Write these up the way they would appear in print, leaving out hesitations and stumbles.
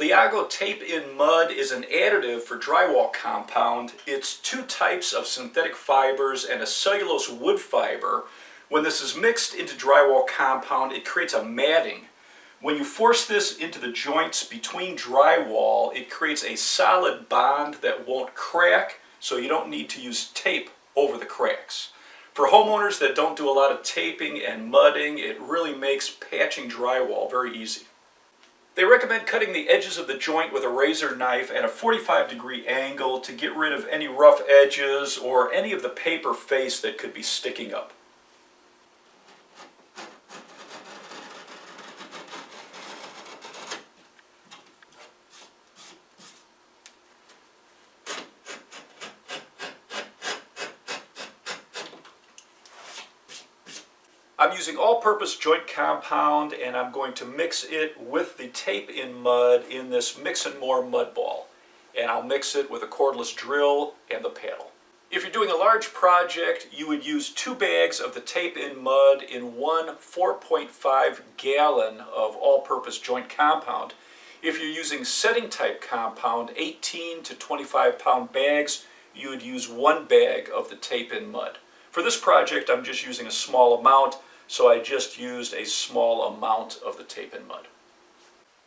Liagle Tape in Mud is an additive for drywall compound. It's two types of synthetic fibers and a cellulose wood fiber. When this is mixed into drywall compound, it creates a matting. When you force this into the joints between drywall, it creates a solid bond that won't crack, so you don't need to use tape over the cracks. For homeowners that don't do a lot of taping and mudding, it really makes patching drywall very easy. They recommend cutting the edges of the joint with a razor knife at a 45-degree angle to get rid of any rough edges or any of the paper face that could be sticking up. I'm using all-purpose joint compound, and I'm going to mix it with the tape in mud in this Mix and More mud ball. And I'll mix it with a cordless drill and the paddle. If you're doing a large project, you would use 2 bags of the tape in mud in one 4.5 gallon of all-purpose joint compound. If you're using setting type compound, 18 to 25 pound bags, you would use 1 bag of the tape in mud. For this project, I'm just using a small amount, so I just used a small amount of the tape in mud.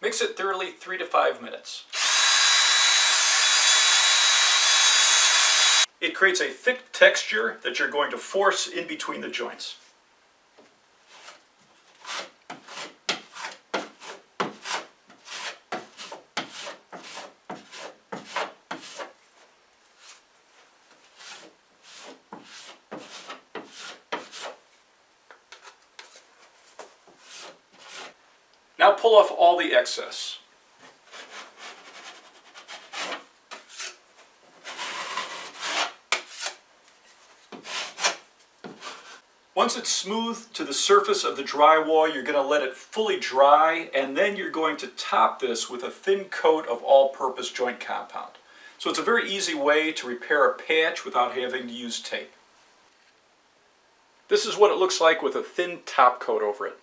Mix it thoroughly 3 to 5 minutes. It creates a thick texture that you're going to force in between the joints. Now pull off all the excess. Once it's smooth to the surface of the drywall, you're going to let it fully dry, and then you're going to top this with a thin coat of all-purpose joint compound. So it's a very easy way to repair a patch without having to use tape. This is what it looks like with a thin top coat over it.